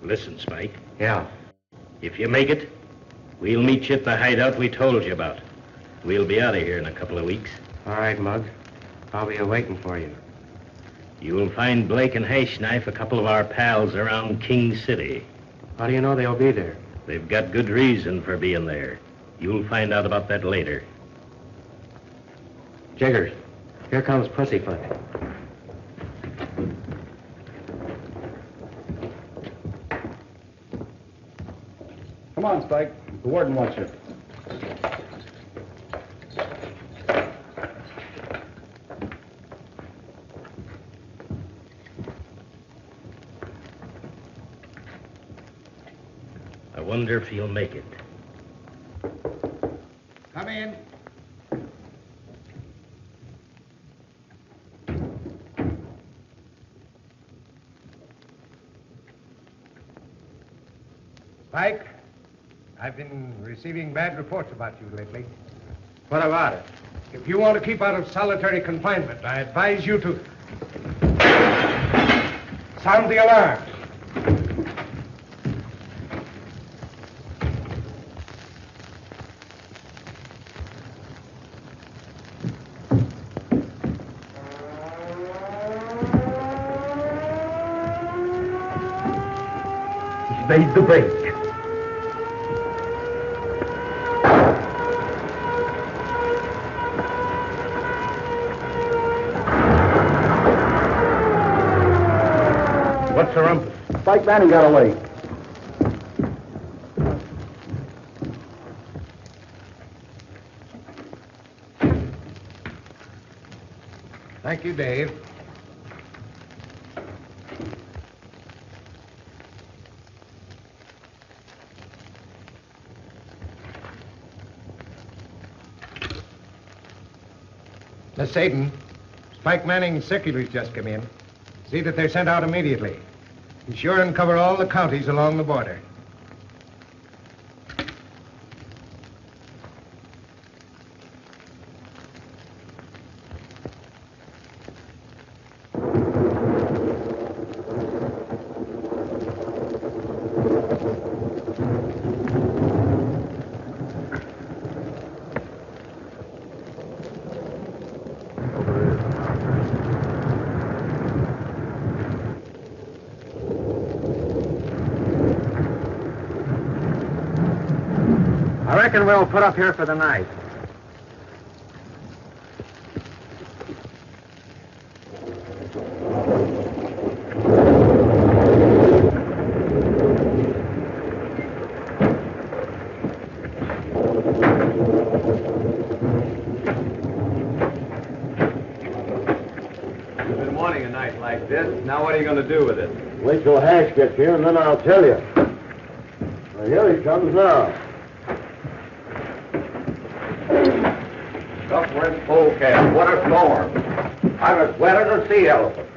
Listen, Spike. Yeah. If you make it, we'll meet you at the hideout we told you about. We'll be out of here in a couple of weeks. All right, Muggs. I'll be waiting for you. You'll find Blake and Haysknife, a couple of our pals, around King City. How do you know they'll be there? They've got good reason for being there. You'll find out about that later. Jiggers, here comes Pussyfoot. Come on, Spike. The warden wants you. I wonder if he'll make it. Come in. Spike, I've been receiving bad reports about you lately. What about it? If you want to keep out of solitary confinement, I advise you to sound the alarm. He's made the break. What's the rumpus? Spike Manning got away. Thank you, Dave. Miss Sadin, Spike Manning's circular's just come in. See that they're sent out immediately. Be sure and cover all the counties along the border. I reckon we'll put up here for the night. You've been wanting a night like this. Now what are you going to do with it? Wait till Hash gets here, and then I'll tell you. Well, here he comes now. Suffering polecat, what a storm. I'm as wet as a sea elephant.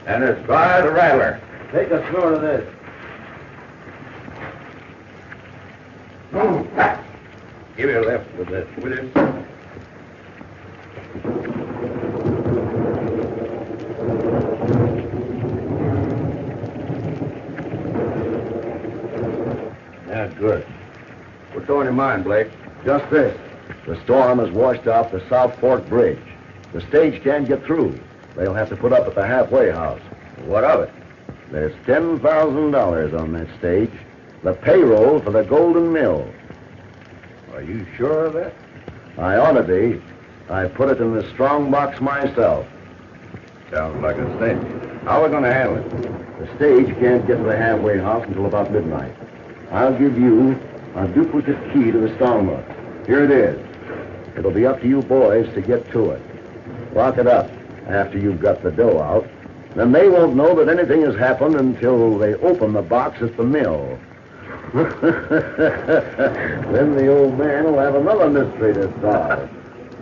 And as dry as a rattler. Take a snort of this. Give me a lift with this, will you? That's good. What's on your mind, Blake? Just this. The storm has washed out the South Fork Bridge. The stage can't get through. They'll have to put up at the halfway house. What of it? There's $10,000 on that stage. The payroll for the Golden Mill. Are you sure of that? I ought to be. I put it in the strong box myself. Sounds like a cinch. How are we going to handle it? The stage can't get to the halfway house until about midnight. I'll give you a duplicate key to the strongbox. Here it is. It'll be up to you boys to get to it. Lock it up after you've got the dough out. Then they won't know that anything has happened until they open the box at the mill. Then the old man will have another mystery to solve.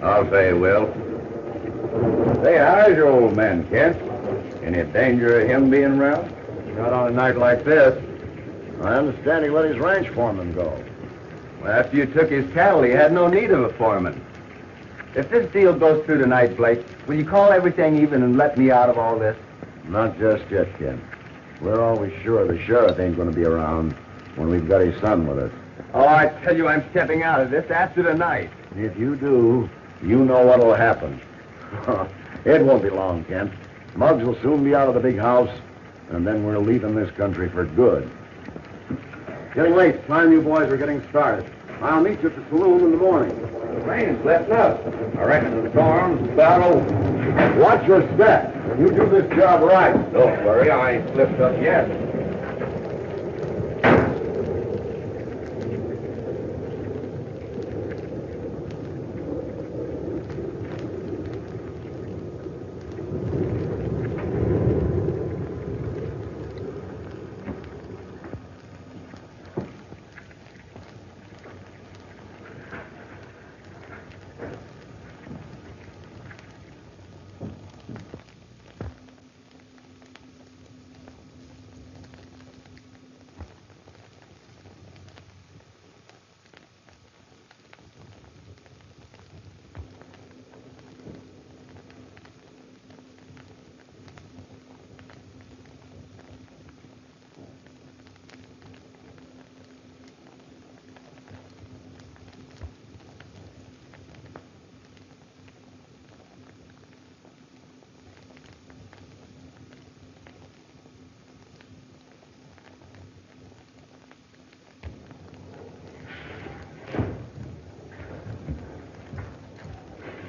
I'll say he will. Say, how's your old man, Kent? Any danger of him being around? Not on a night like this. I understand he let his ranch foreman go. Well, after you took his cattle, he had no need of a foreman. If this deal goes through tonight, Blake, will you call everything even and let me out of all this? Not just yet, Kent. We're always sure the sheriff ain't going to be around when we've got his son with us. Oh, I tell you, I'm stepping out of this after tonight. If you do, you know what'll happen. It won't be long, Kent. Muggs will soon be out of the big house, and then we're leaving this country for good. Getting late. Time you boys are getting started. I'll meet you at the saloon in the morning. The rain's letting up. I reckon the storm's about over. Watch your step. When you do this job right. Don't worry, I ain't slipped up yet.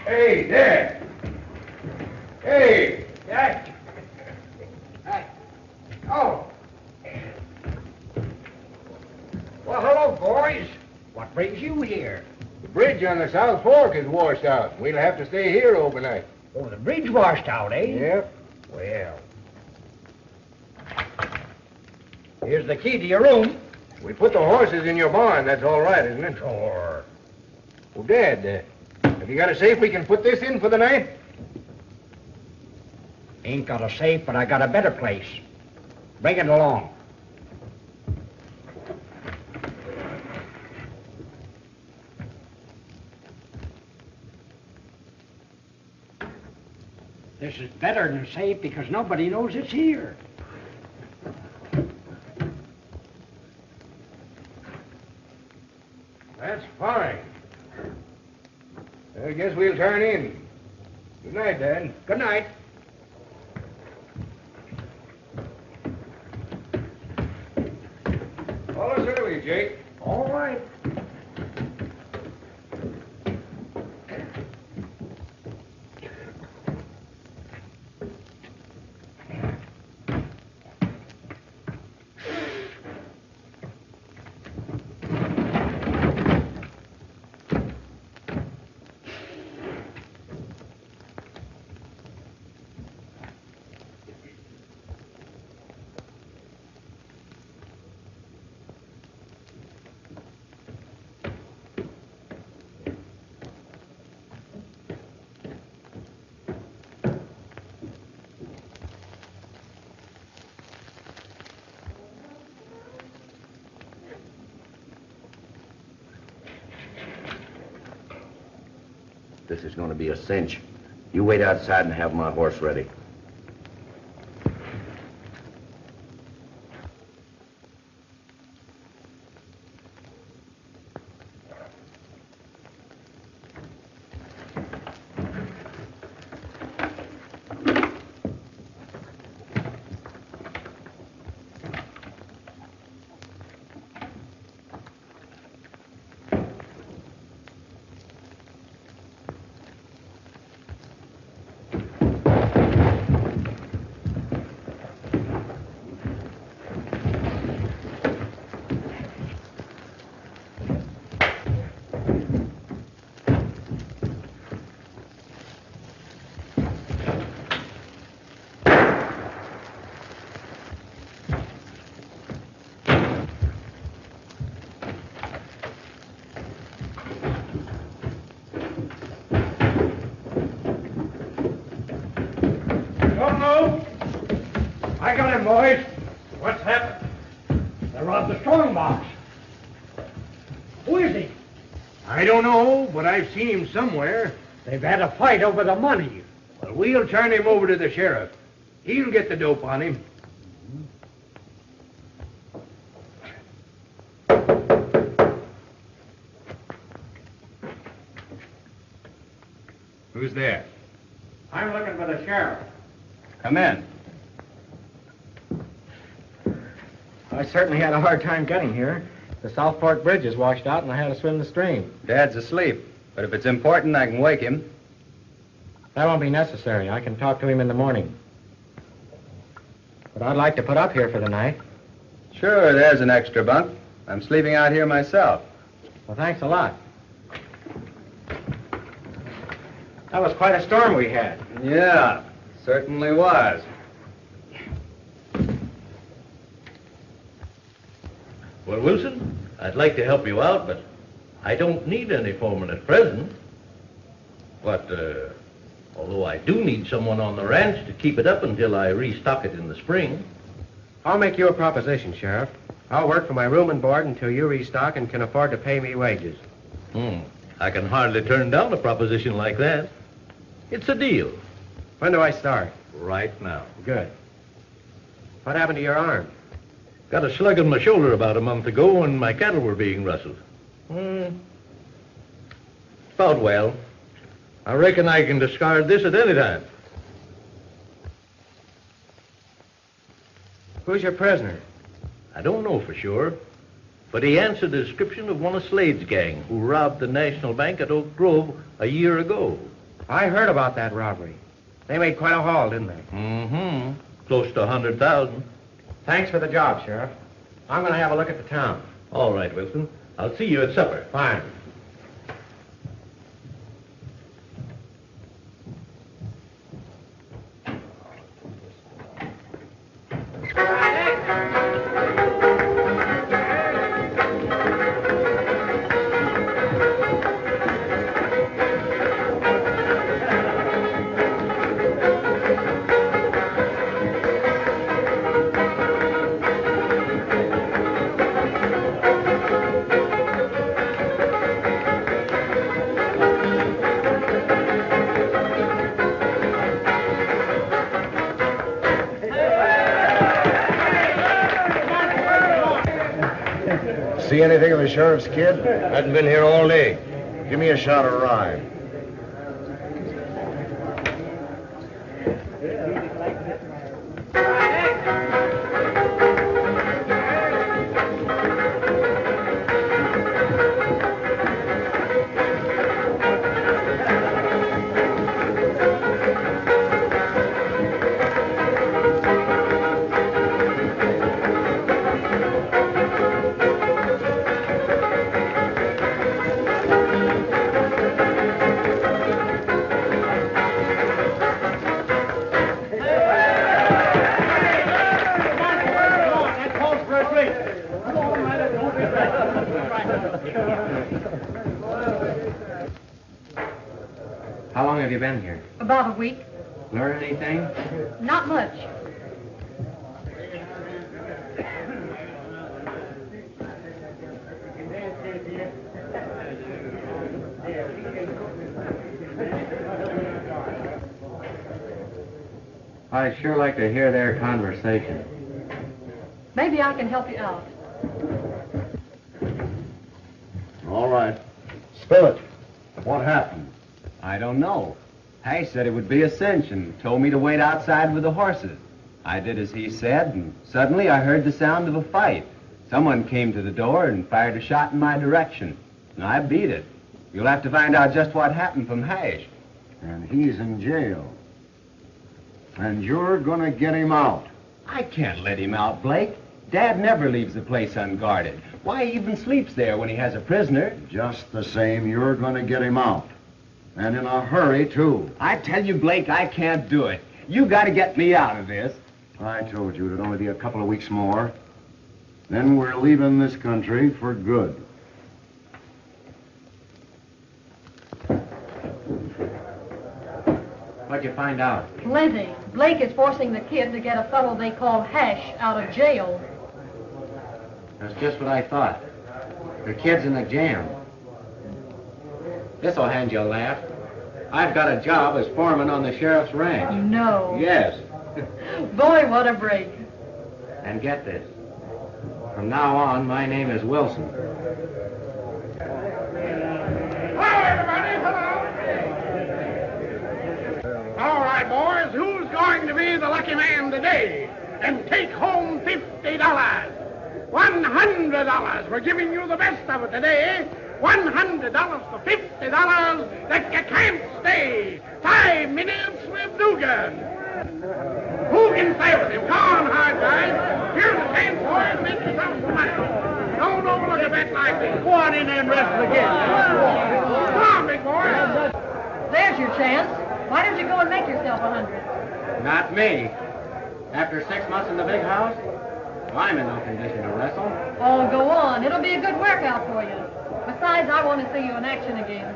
Hey, there! Hey! Jack! Hey! Oh! Well, hello, boys. What brings you here? The bridge on the South Fork is washed out. We'll have to stay here overnight. Oh, the bridge washed out, eh? Yep. Well. Here's the key to your room. We put the horses in your barn. That's all right, isn't it? Sure. Well, Dad, have you got a safe we can put this in for the night? Ain't got a safe, but I got a better place. Bring it along. This is better than safe because nobody knows it's here. That's fine. I guess we'll turn in. Good night, Dad. Good night. Follow us early, Jake. All right. This is going to be a cinch. You wait outside and have my horse ready. I got him, boys. What's happened? They robbed the strong box. Who is he? I don't know, but I've seen him somewhere. They've had a fight over the money. Well, we'll turn him over to the sheriff. He'll get the dope on him. Who's there? I'm looking for the sheriff. Come in. I certainly had a hard time getting here. The Southport Bridge is washed out, and I had to swim the stream. Dad's asleep, but if it's important, I can wake him. That won't be necessary. I can talk to him in the morning. But I'd like to put up here for the night. Sure, there's an extra bunk. I'm sleeping out here myself. Well, thanks a lot. That was quite a storm we had. Yeah, certainly was. Well, Wilson, I'd like to help you out, but I don't need any foreman at present. But, although I do need someone on the ranch to keep it up until I restock it in the spring. I'll make you a proposition, Sheriff. I'll work for my room and board until you restock and can afford to pay me wages. I can hardly turn down a proposition like that. It's a deal. When do I start? Right now. Good. What happened to your arm? Got a slug in my shoulder about a month ago when my cattle were being rustled. About well. I reckon I can discard this at any time. Who's your prisoner? I don't know for sure, but he answered the description of one of Slade's gang who robbed the National Bank at Oak Grove a year ago. I heard about that robbery. They made quite a haul, didn't they? Close to 100,000. Thanks for the job, Sheriff. I'm going to have a look at the town. All right, Wilson. I'll see you at supper. Fine. See anything of the sheriff's kid? Hadn't been here all day. Give me a shot of rye. How long have you been here? About a week. Learn anything? Not much. I'd sure like to hear their conversation. Maybe I can help you out. All right. Spill it. What happened? I don't know. Hay said it would be a cinch and told me to wait outside with the horses. I did as he said, and suddenly I heard the sound of a fight. Someone came to the door and fired a shot in my direction. And I beat it. You'll have to find out just what happened from Hash. And he's in jail. And you're gonna get him out. I can't let him out, Blake. Dad never leaves the place unguarded. Why, he even sleeps there when he has a prisoner. Just the same, you're gonna get him out. And in a hurry, too. I tell you, Blake, I can't do it. You gotta get me out of this. I told you it'd only be a couple of weeks more. Then we're leaving this country for good. What'd you find out? Plenty. Blake is forcing the kid to get a fellow they call Hash out of jail. That's just what I thought. The kid's in the jam. This'll hand you a laugh. I've got a job as foreman on the sheriff's ranch. No. Yes. Boy, what a break. And get this. From now on, my name is Wilson. Hello, everybody. Hello. All right, boys. Who's going to be the lucky man today and take home $50? $100. We're giving you the best of it today. $100 for $50 that you can't stay. 5 minutes with Dugan. Who can stay with him? Come on, hard guys. Here's a chance, boys. Make yourself some money. Don't overlook a bet like this. Go on in there and wrestle again. Come on, big boy. There's your chance. Why don't you go and make yourself 100? Not me. After 6 months in the big house, I'm in no condition to wrestle. Oh, go on. It'll be a good workout for you. Besides, I want to see you in action again.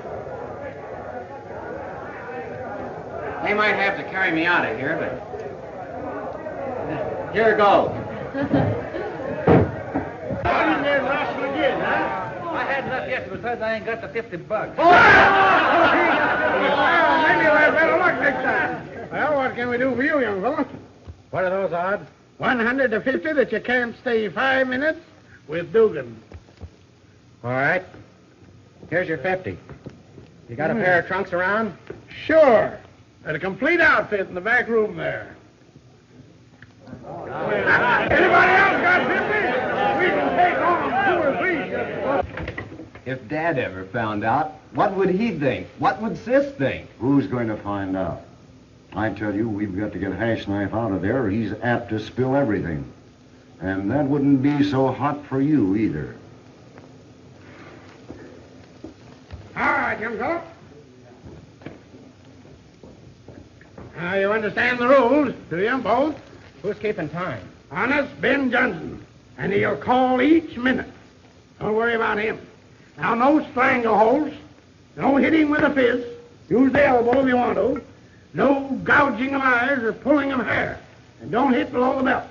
They might have to carry me out of here, but... Here goes. I had enough yesterday because I ain't got the $50. Well, maybe we'll have better luck next time. Well, what can we do for you, young fellow? What are those odds? 100 to 50 that you can't stay 5 minutes with Dugan. All right. Here's your 50. You got a pair of trunks around? Sure. At a complete outfit in the back room there. Anybody else got 50? We can take on 2 or 3. If Dad ever found out, what would he think? What would Sis think? Who's going to find out? I tell you, we've got to get Hash Knife out of there, or he's apt to spill everything. And that wouldn't be so hot for you either. All right, young fellow. Now, you understand the rules, do you, both? Who's keeping time? Honest Ben Johnson. And he'll call each minute. Don't worry about him. Now, no strangleholds. No hitting with a fist. Use the elbow if you want to. No gouging of eyes or pulling of hair. And don't hit below the belt.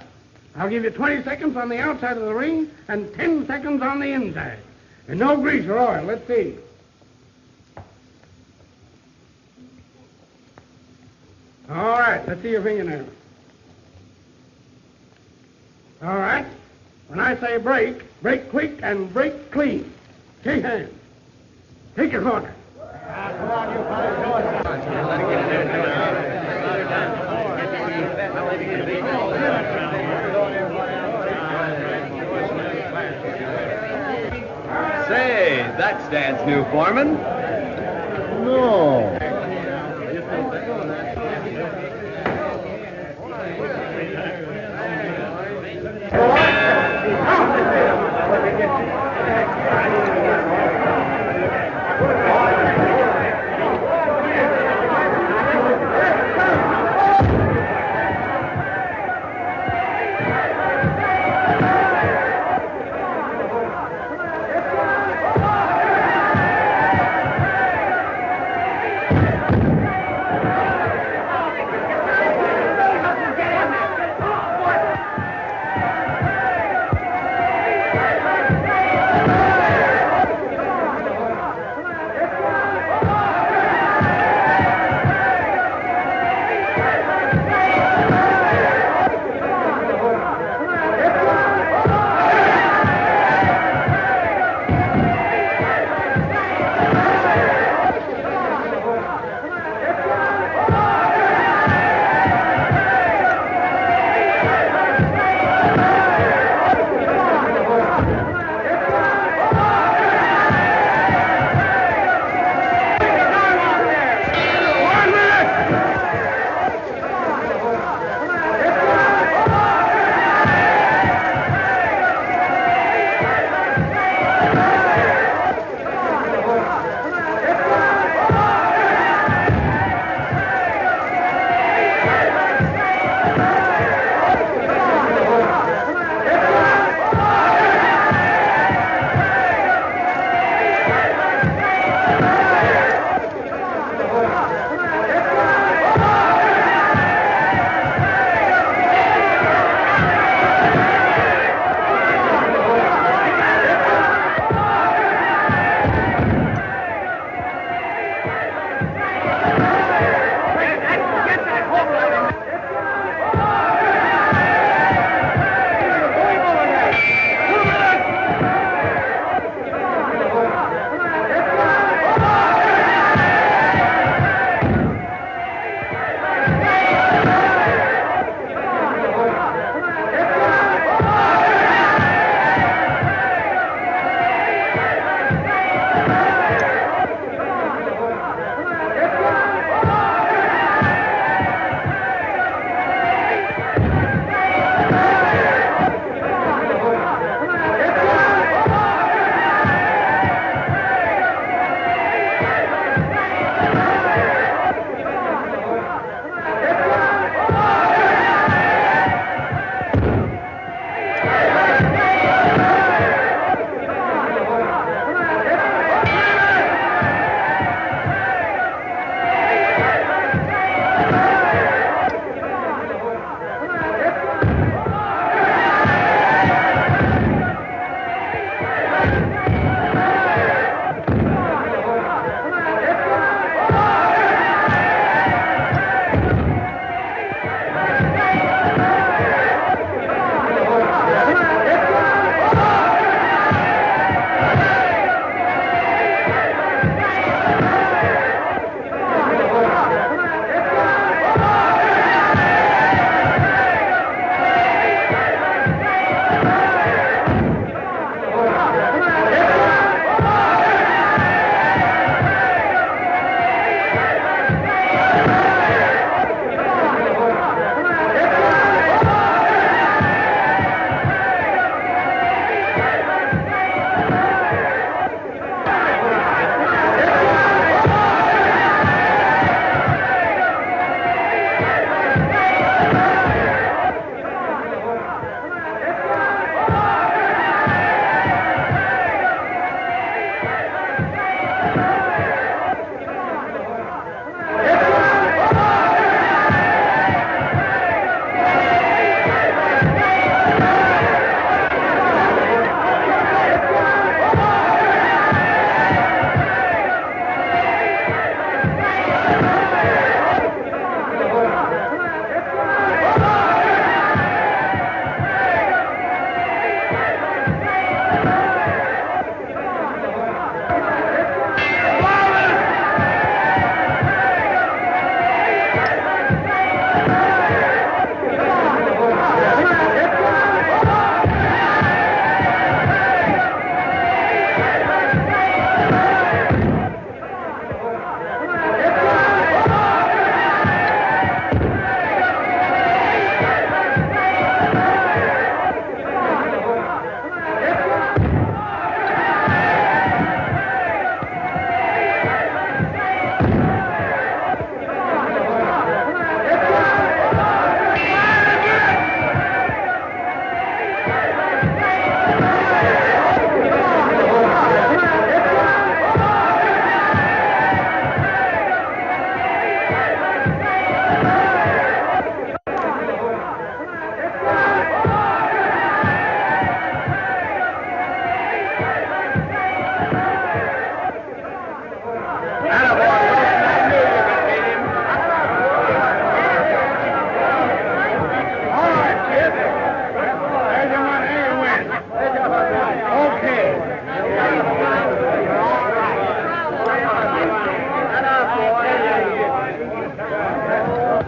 I'll give you 20 seconds on the outside of the ring and 10 seconds on the inside. And no grease or oil. Let's see. All right, let's see your fingernails. All right. When I say break, break quick and break clean. Shake hands. Take your corner. Come on, you Say, that's Dad's new foreman. No.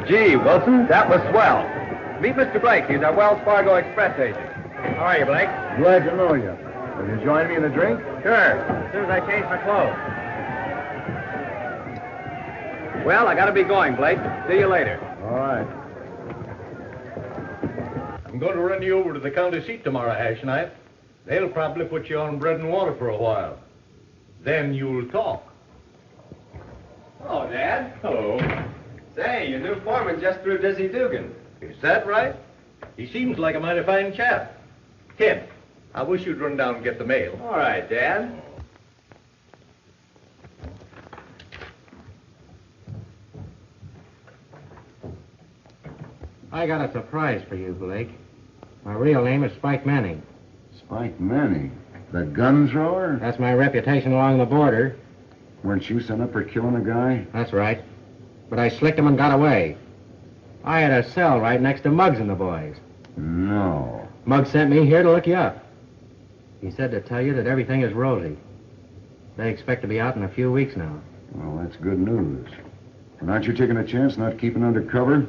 Gee, Wilson, that was swell. Meet Mr. Blake. He's our Wells Fargo Express agent. How are you, Blake? Glad to know you. Will you join me in a drink? Sure, as soon as I change my clothes. Well, I gotta be going, Blake. See you later. All right. I'm going to run you over to the county seat tomorrow, Hash Knife. They'll probably put you on bread and water for a while. Then you'll talk. Hello, Dad. Hello. Say, your new foreman just threw Dizzy Dugan. Is that right? He seems like a mighty fine chap. Kid, I wish you'd run down and get the mail. All right, Dad. I got a surprise for you, Blake. My real name is Spike Manning. Spike Manning, the gun thrower? That's my reputation along the border. Weren't you sent up for killing a guy? That's right. But I slicked him and got away. I had a cell right next to Muggs and the boys. No. Muggs sent me here to look you up. He said to tell you that everything is rosy. They expect to be out in a few weeks now. Well, that's good news. And aren't you taking a chance not keeping under cover?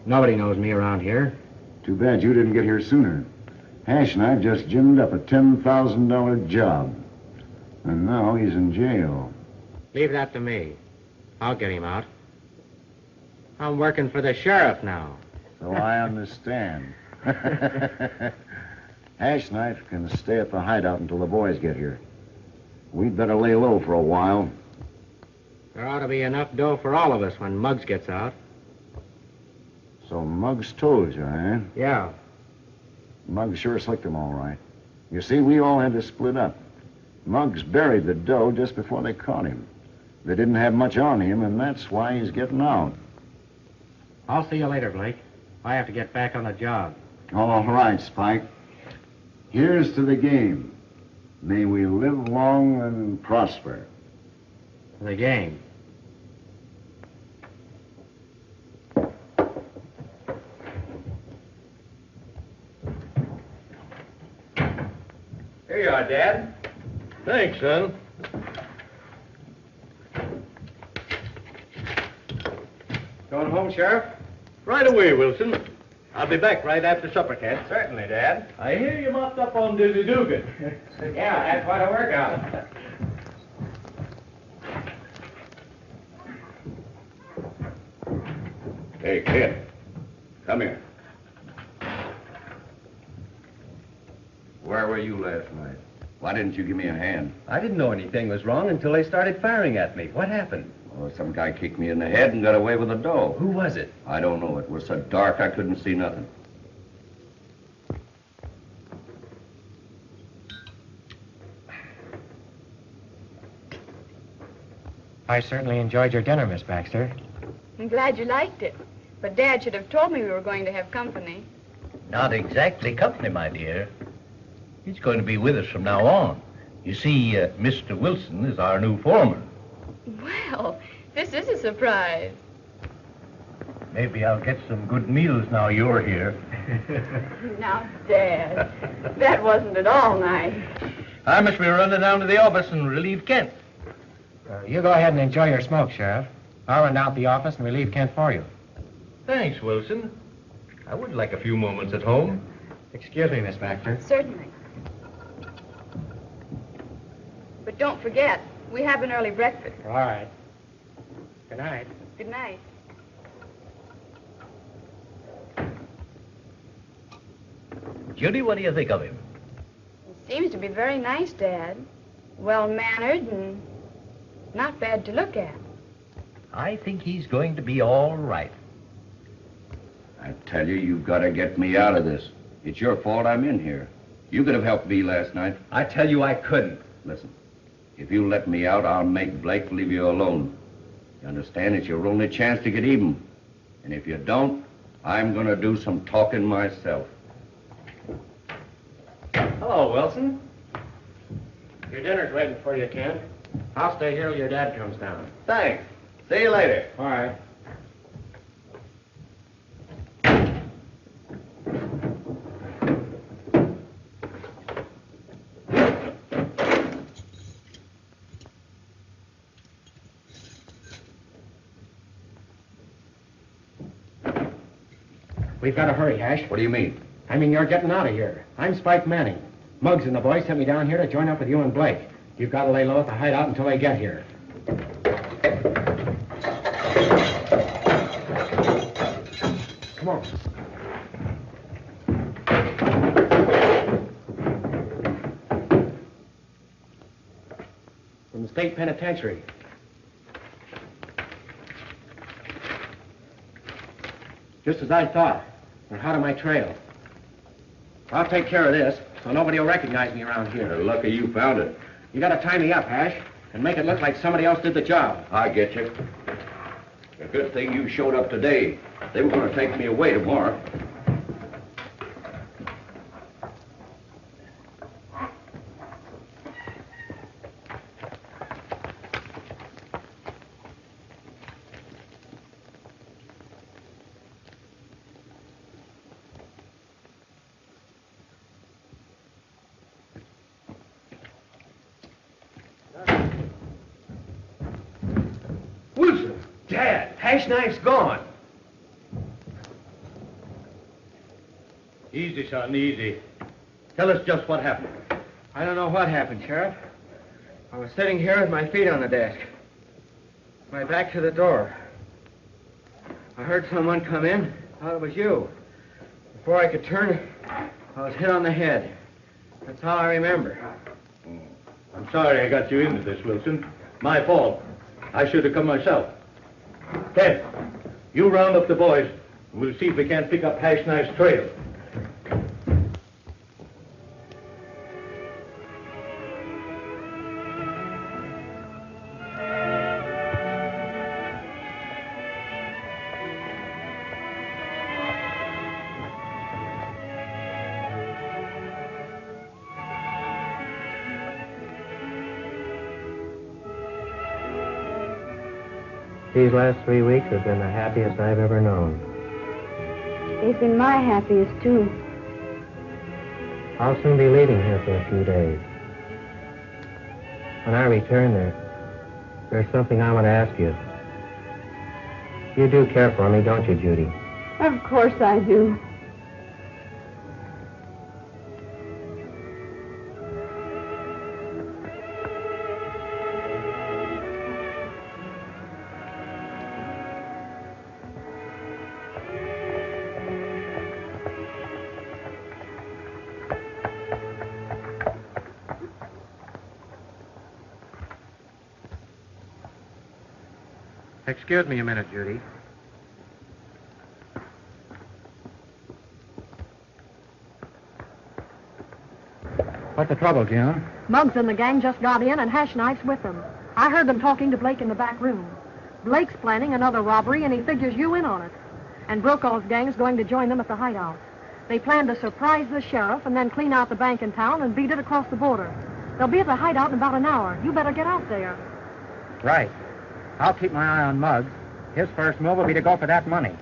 Nobody knows me around here. Too bad you didn't get here sooner. Hash and I just ginnered up a $10,000 job. And now he's in jail. Leave that to me. I'll get him out. I'm working for the sheriff now. So I understand. Hash Knife can stay at the hideout until the boys get here. We'd better lay low for a while. There ought to be enough dough for all of us when Muggs gets out. So Muggs told you, eh? Yeah. Muggs sure slicked him all right. You see, we all had to split up. Muggs buried the dough just before they caught him. They didn't have much on him, and that's why he's getting out. I'll see you later, Blake. I have to get back on the job. All right, Spike. Here's to the game. May we live long and prosper. The game. Here you are, Dad. Thanks, son. Going home, Sheriff? Right away, Wilson. I'll be back right after supper, Cat. Certainly, Dad. I hear you mopped up on Dizzy Dugan. Yeah, that's quite a workout. Hey, kid. Come here. Where were you last night? Why didn't you give me a hand? I didn't know anything was wrong until they started firing at me. What happened? Oh, some guy kicked me in the head and got away with the dough. Who was it? I don't know. It was so dark I couldn't see nothing. I certainly enjoyed your dinner, Miss Baxter. I'm glad you liked it. But Dad should have told me we were going to have company. Not exactly company, my dear. He's going to be with us from now on. You see, Mr. Wilson is our new foreman. Well, this is a surprise. Maybe I'll get some good meals now you're here. Now, Dad, that wasn't at all nice. I must be running down to the office and relieve Kent. You go ahead and enjoy your smoke, Sheriff. I'll run down to the office and relieve Kent for you. Thanks, Wilson. I would like a few moments at home. Excuse me, Miss Baxter. Certainly. But don't forget, we have an early breakfast. All right. Good night. Good night. Judy, what do you think of him? He seems to be very nice, Dad. Well-mannered and not bad to look at. I think he's going to be all right. I tell you, you've got to get me out of this. It's your fault I'm in here. You could have helped me last night. I tell you I couldn't. Listen, if you let me out, I'll make Blake leave you alone. You understand? It's your only chance to get even. And if you don't, I'm going to do some talking myself. Hello, Wilson. Your dinner's waiting for you, Kent. I'll stay here till your dad comes down. Thanks. See you later. All right. We've got to hurry, Hash. What do you mean? I mean, you're getting out of here. I'm Spike Manning. Muggs and the boys sent me down here to join up with you and Blake. You've got to lay low at the hideout until they get here. Come on. From the state penitentiary. Just as I thought. They're hot on my trail. I'll take care of this, so nobody will recognize me around here. Lucky you found it. You gotta tie me up, Hash, and make it look like somebody else did the job. I get you. A good thing you showed up today. They were going to take me away tomorrow. Wilson! Dad! Hash knife's gone! Easy, son, easy. Tell us just what happened. I don't know what happened, Sheriff. I was sitting here with my feet on the desk, my back to the door. I heard someone come in, thought it was you. Before I could turn, I was hit on the head. That's all I remember. I'm sorry I got you into this, Wilson. My fault. I should have come myself. Ted, you round up the boys, and we'll see if we can't pick up Hash Knife's trail. These last 3 weeks have been the happiest I've ever known. They've been my happiest, too. I'll soon be leaving here for a few days. When I return, there's something I want to ask you. You do care for me, don't you, Judy? Of course I do. Excuse me a minute, Judy. What's the trouble, June? Muggs and the gang just got in, and Hash Knife's with them. I heard them talking to Blake in the back room. Blake's planning another robbery, and he figures you in on it. And Brokaw's gang's going to join them at the hideout. They plan to surprise the sheriff and then clean out the bank in town and beat it across the border. They'll be at the hideout in about an hour. You better get out there. Right. I'll keep my eye on Muggs. His first move will be to go for that money.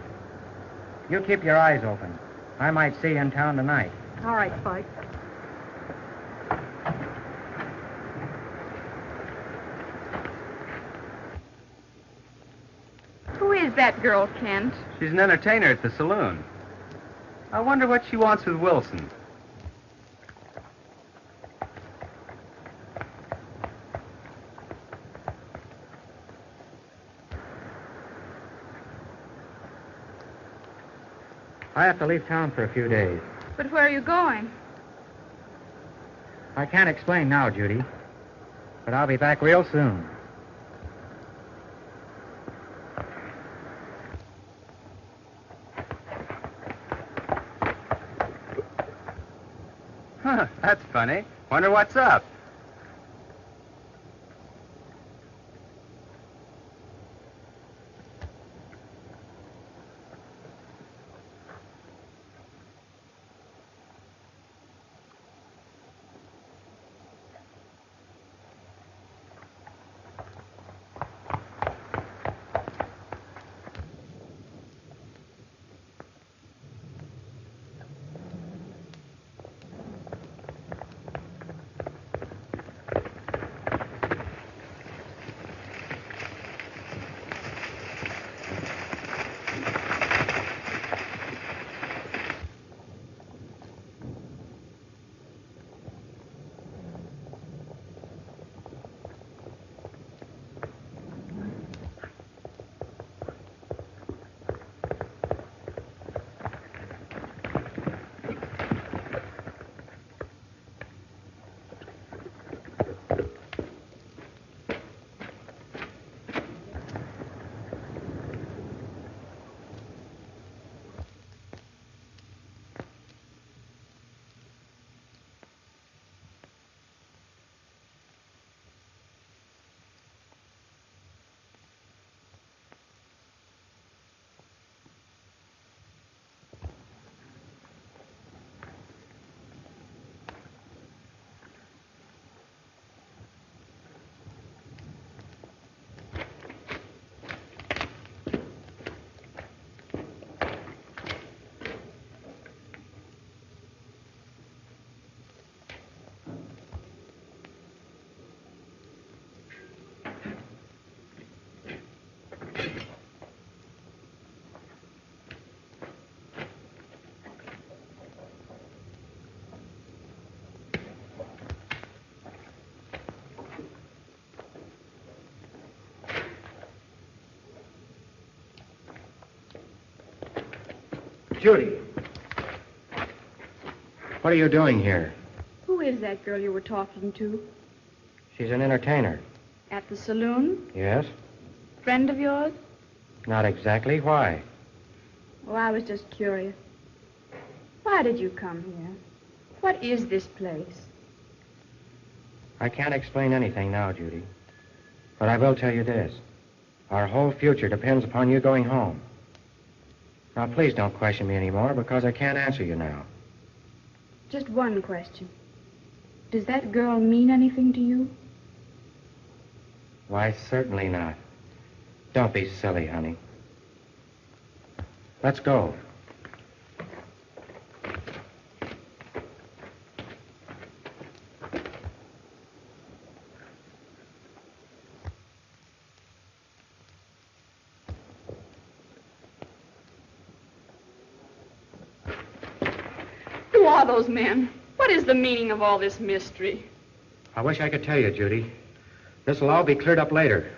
You keep your eyes open. I might see you in town tonight. All right, Spike. Who is that girl, Kent? She's an entertainer at the saloon. I wonder what she wants with Wilson. I have to leave town for a few days. But where are you going? I can't explain now, Judy. But I'll be back real soon. Huh, that's funny. Wonder what's up. Judy. What are you doing here? Who is that girl you were talking to? She's an entertainer. At the saloon? Yes? Friend of yours? Not exactly. Why? Oh, I was just curious. Why did you come here? What is this place? I can't explain anything now, Judy. But I will tell you this. Our whole future depends upon you going home. Now, please don't question me anymore, because I can't answer you now. Just one question. Does that girl mean anything to you? Why, certainly not. Don't be silly, honey. Let's go. Who are those men? What is the meaning of all this mystery? I wish I could tell you, Judy. This'll all be cleared up later.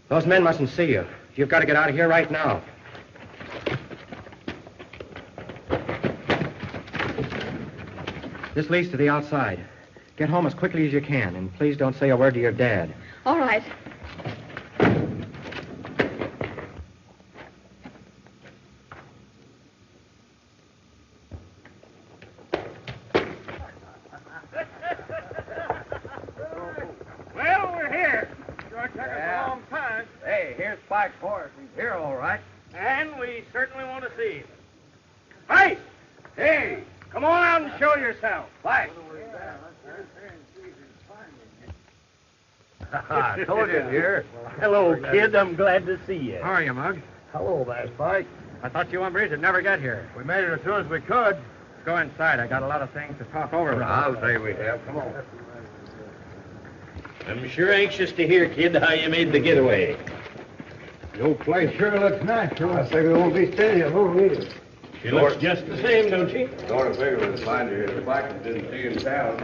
Those men mustn't see you. You've got to get out of here right now. This leads to the outside. Get home as quickly as you can, and please don't say a word to your dad. All right. Well, we're here. Sure took us a long time. Hey, here's Spike's horse. He's here, all right. And we certainly want to see him. Spike! Hey, come on out and show yourself. Spike. I told you, dear. Hello, kid. I'm glad to see you. How are you, Mug? Hello there, Spike. I thought you and Breeze would never get here. We made it as soon as we could. Let's go inside. I got a lot of things to talk over with. I'll say we have. Come on. I'm sure anxious to hear, kid, how you made the getaway. The old place sure looks nice, too. I say we won't be staying here long either. She looks just the same, don't she? Sort of figured we'd find her here. Spike didn't see in town.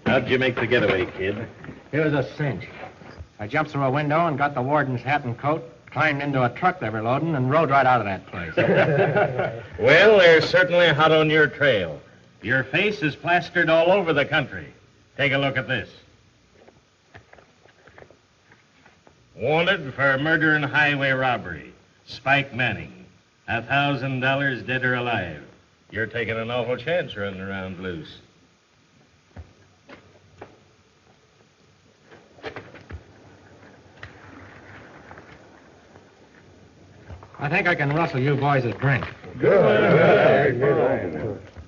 How'd you make the getaway, kid? It was a cinch. I jumped through a window and got the warden's hat and coat, climbed into a truck they were loading, and rode right out of that place. Well, they're certainly hot on your trail. Your face is plastered all over the country. Take a look at this. Wanted for murder and highway robbery. Spike Manning. $1,000 dead or alive. You're taking an awful chance running around loose. I think I can rustle you boys a drink. Good.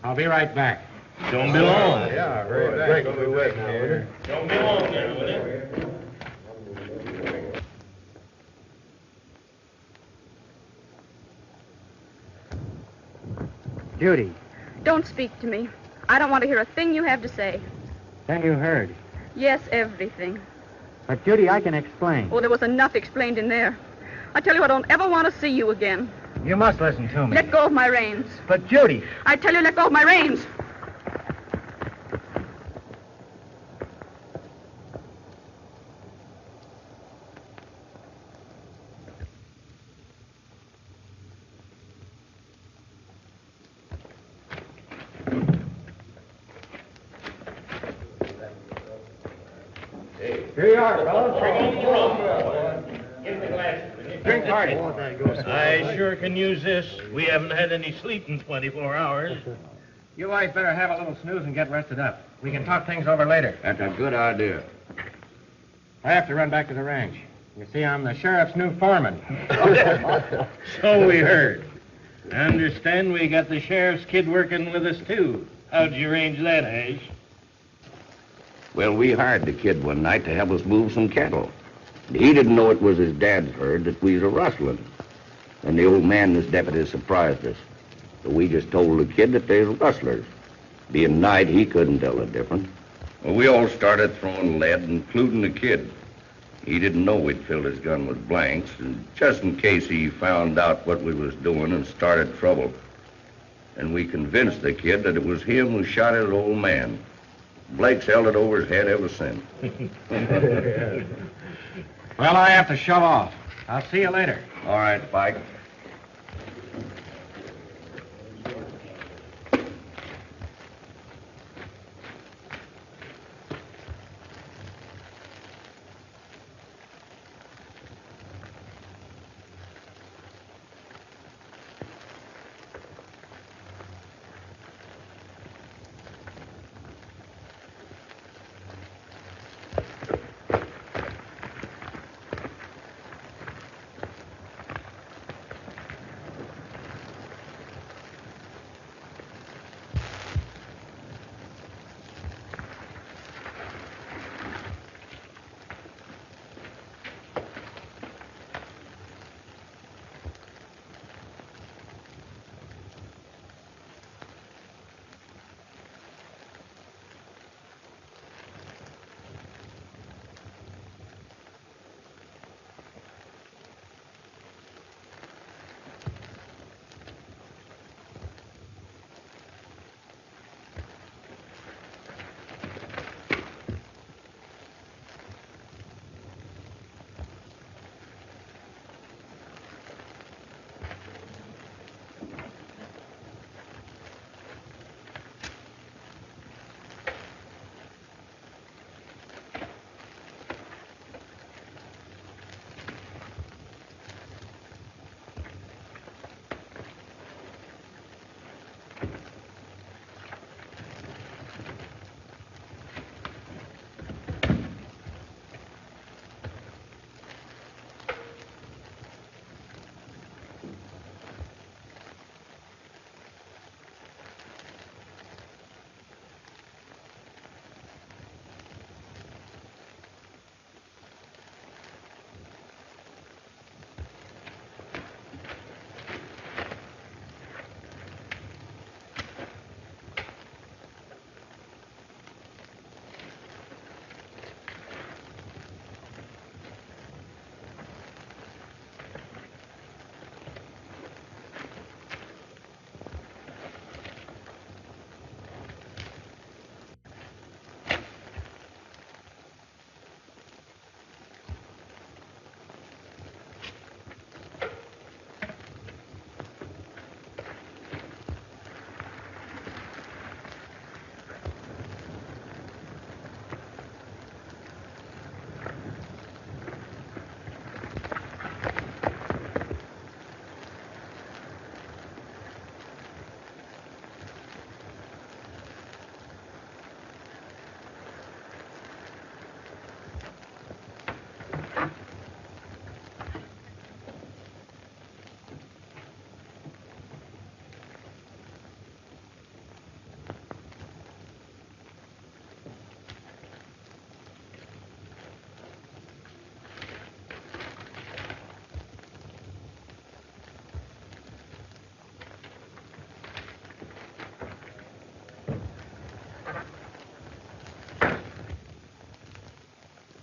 I'll be right back. Don't be long. Yeah, right back. Don't be long there, will you? Judy, Don't speak to me. I don't want to hear a thing you have to say. then you heard. Yes, everything. But, Judy, I can explain. Oh, there was enough explained in there. I tell you, I don't ever want to see you again. You must listen to me. Let go of my reins. But, Judy... I tell you, let go of my reins. Here you are, fellas. Give the glasses, will you? Drink party. I sure can use this. We haven't had any sleep in 24 hours. You boys better have a little snooze and get rested up. We can talk things over later. That's a good idea. I have to run back to the ranch. You see, I'm the sheriff's new foreman. So we heard. I understand we got the sheriff's kid working with us, too. How'd you arrange that, Ash? Well, we hired the kid one night to help us move some cattle. He didn't know it was his dad's herd that we was rustling. And the old man and his deputies surprised us. So we just told the kid that they was rustlers. Being night, he couldn't tell the difference. Well, we all started throwing lead, including the kid. He didn't know we'd filled his gun with blanks, and just in case he found out what we was doing and started trouble. And we convinced the kid that it was him who shot at the old man. Blake's held it over his head ever since. Well, I have to shove off. I'll see you later. All right, Spike.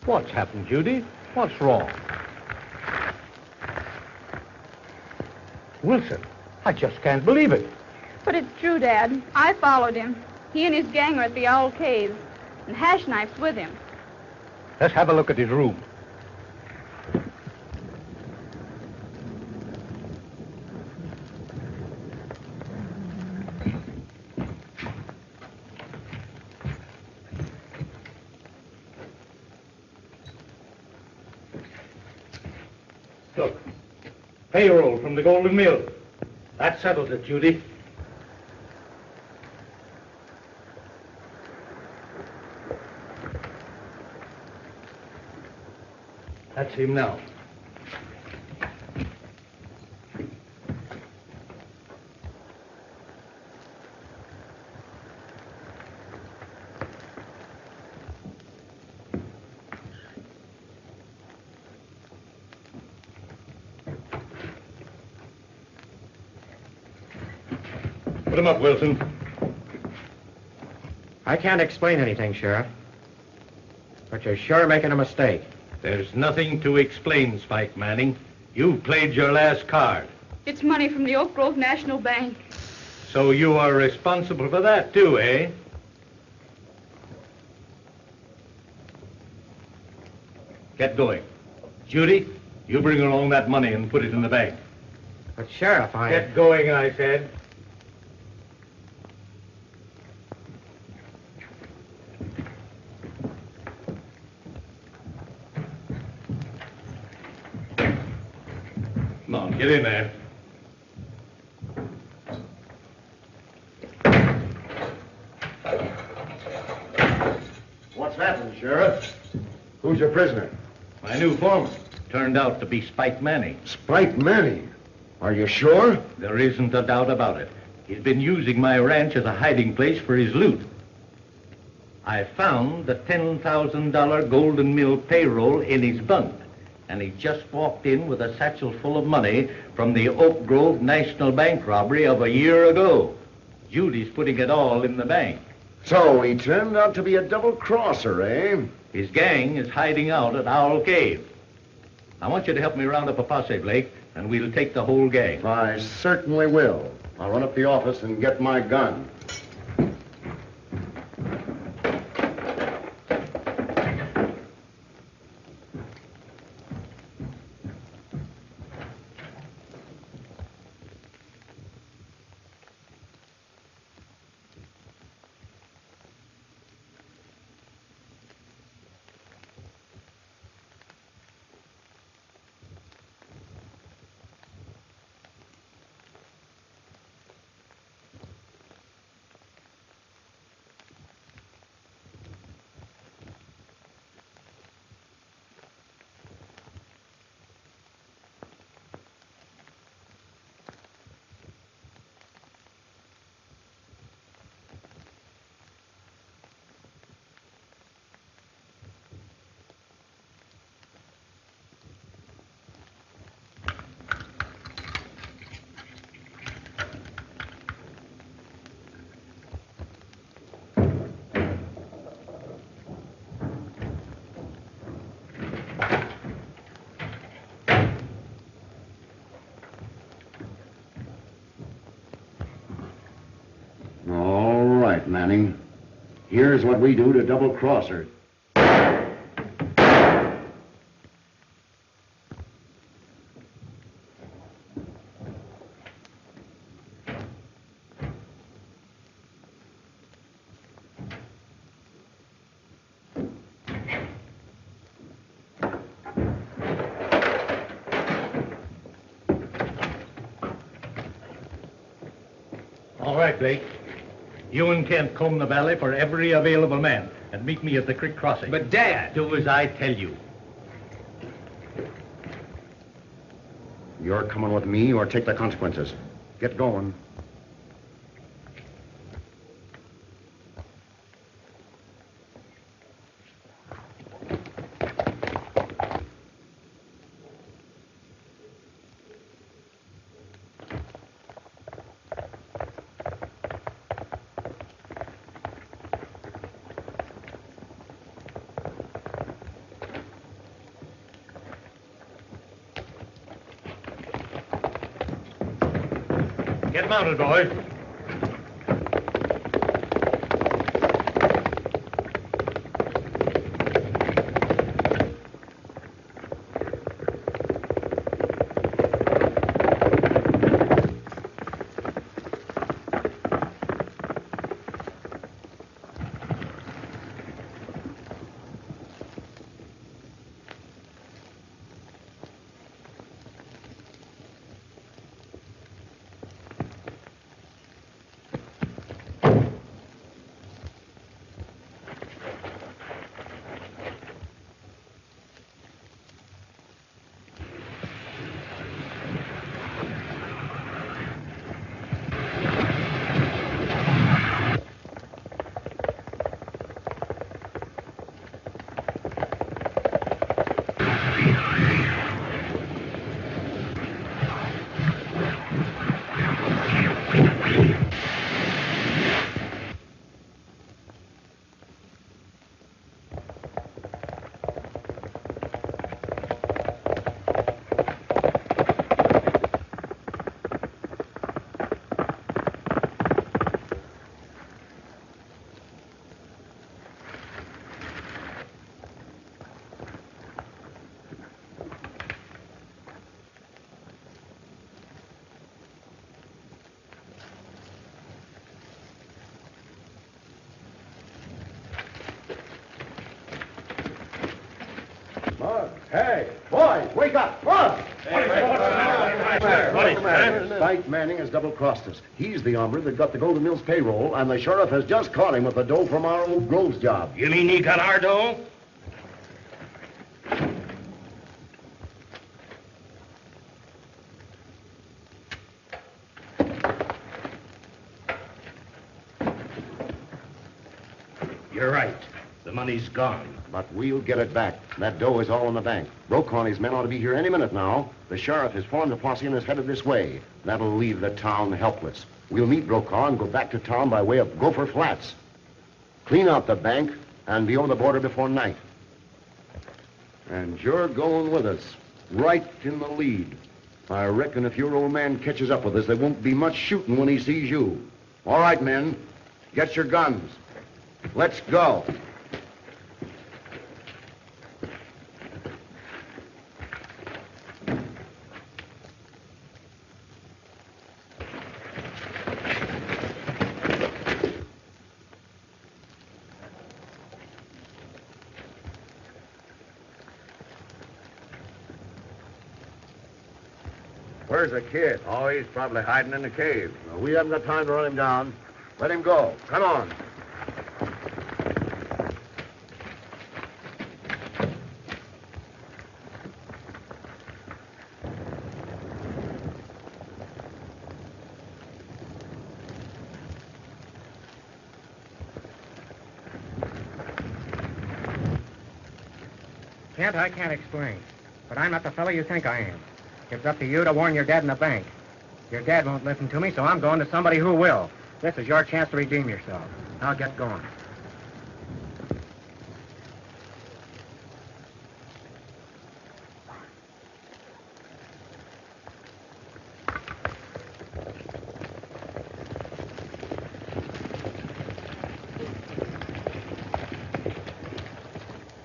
What's happened, Judy? What's wrong? Wilson, I just can't believe it. But it's true, Dad. I followed him. He and his gang are at the Owl Cave, and Hash Knife's with him. Let's have a look at his room. Look, payroll from the Golden Mill. That settles it, Judy. That's him now. Put him up, Wilson. I can't explain anything, Sheriff. But you're sure making a mistake. There's nothing to explain, Spike Manning. You've played your last card. It's money from the Oak Grove National Bank. So you are responsible for that, too, eh? Get going. Judy, you bring along that money and put it in the bank. But, Sheriff, Get going, I said. Come on, get in there. What's happened, Sheriff? Who's your prisoner? My new foreman turned out to be Spike Manning. Spike Manning. Are you sure? There isn't a doubt about it. He's been using my ranch as a hiding place for his loot. I found the $10,000 Golden Mill payroll in his bunk, and he just walked in with a satchel full of money from the Oak Grove National Bank robbery of a year ago. Judy's putting it all in the bank. So he turned out to be a double-crosser, eh? His gang is hiding out at Owl Cave. I want you to help me round up a posse, Blake, and we'll take the whole gang. I certainly will. I'll run up the office and get my gun. All right, Manning. Here's what we do to double-cross her. All right, Blake. You and Kent comb the valley for every available man and meet me at the creek crossing. But, Dad... Do as I tell you. You're coming with me or take the consequences. Get going. Get mounted, boys. Hey, boys, wake up! Run! Spike Manning has double-crossed us. He's the hombre that got the Golden Mills payroll, and the sheriff has just caught him with the dough from our old Groves job. You mean he got our dough? You're right. The money's gone. But we'll get it back. That dough is all in the bank. Brokaw and his men ought to be here any minute now. The sheriff has formed a posse and is headed this way. That'll leave the town helpless. We'll meet Brokaw and go back to town by way of Gopher Flats. Clean out the bank and be over the border before night. And you're going with us, right in the lead. I reckon if your old man catches up with us, there won't be much shooting when he sees you. All right, men, get your guns. Let's go. Where's the kid? Oh, he's probably hiding in the cave. We haven't got time to run him down. Let him go. Come on. Kent, I can't explain, but I'm not the fellow you think I am. It's up to you to warn your dad in the bank. Your dad won't listen to me, so I'm going to somebody who will. This is your chance to redeem yourself. Now get going.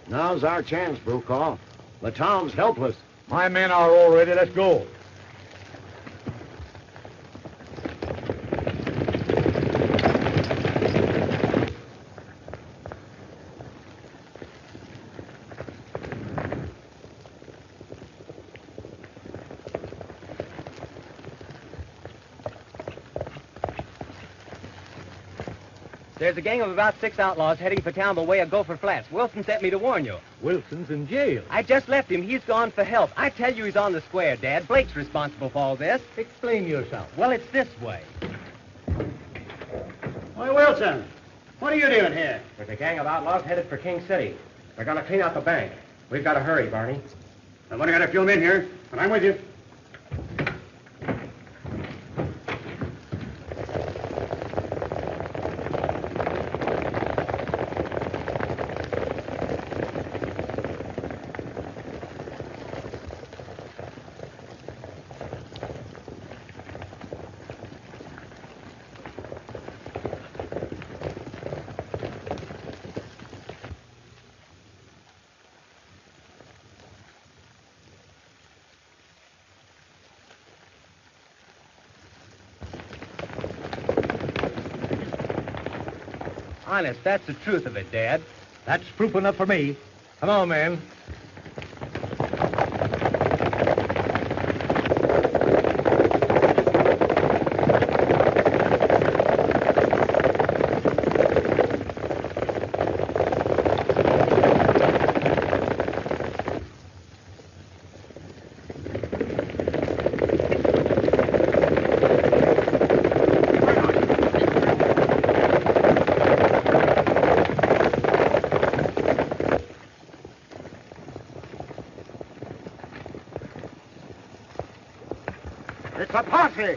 Now's our chance, Brokaw. The town's helpless. My men are all ready. Let's go. There's a gang of about 6 outlaws heading for town by way of Gopher Flats. Wilson sent me to warn you. Wilson's in jail. I just left him. He's gone for help. I tell you he's on the square, Dad. Blake's responsible for all this. Explain yourself. Well, it's this way. Why, Wilson, what are you doing here? There's a gang of outlaws headed for King City. They're going to clean out the bank. We've got to hurry, Barney. I've only got a few men here, but I'm with you. Honest, that's the truth of it, Dad. That's proof enough for me. Come on, man. It's a posse.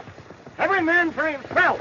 Every man for himself.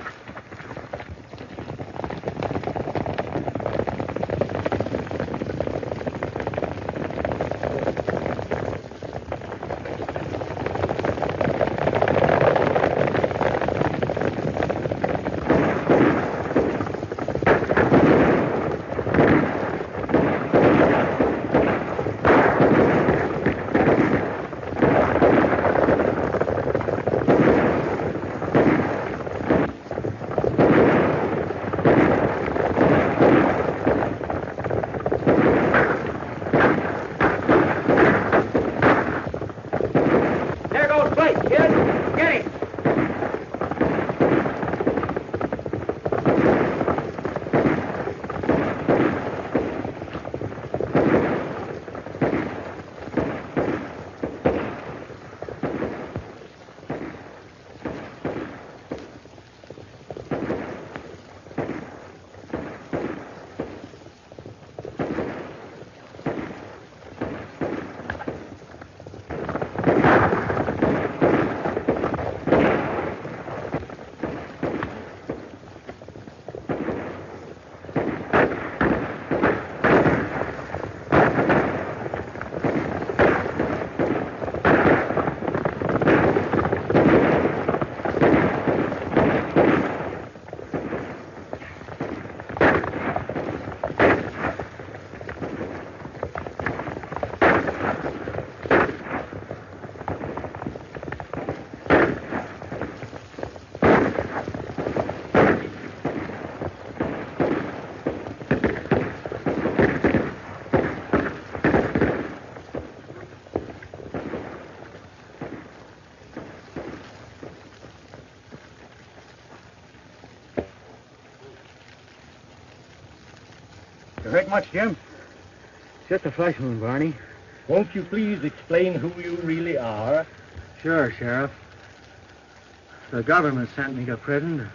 much, Jim. Just a flesh wound, Barney. Won't you please explain who you really are? Sure, Sheriff. The government sent me to prison to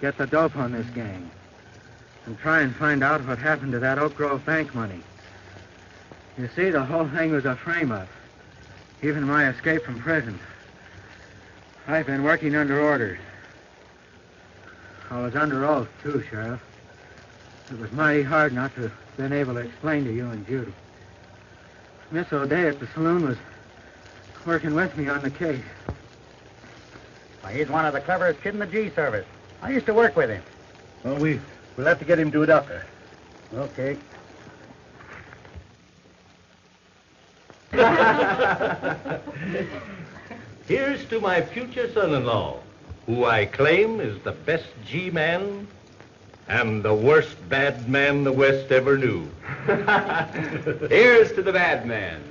get the dope on this gang and try and find out what happened to that Oak Grove bank money. You see, the whole thing was a frame-up, even my escape from prison. I've been working under orders. I was under oath, too, Sheriff. It was mighty hard not to have been able to explain to you and Judy. Miss O'Day at the saloon was working with me on the case. Why, he's one of the cleverest kids in the G service. I used to work with him. Well, we'll have to get him to a doctor. Okay. Here's to my future son-in-law, who I claim is the best G-man and the worst bad man the West ever knew. Here's to the bad man.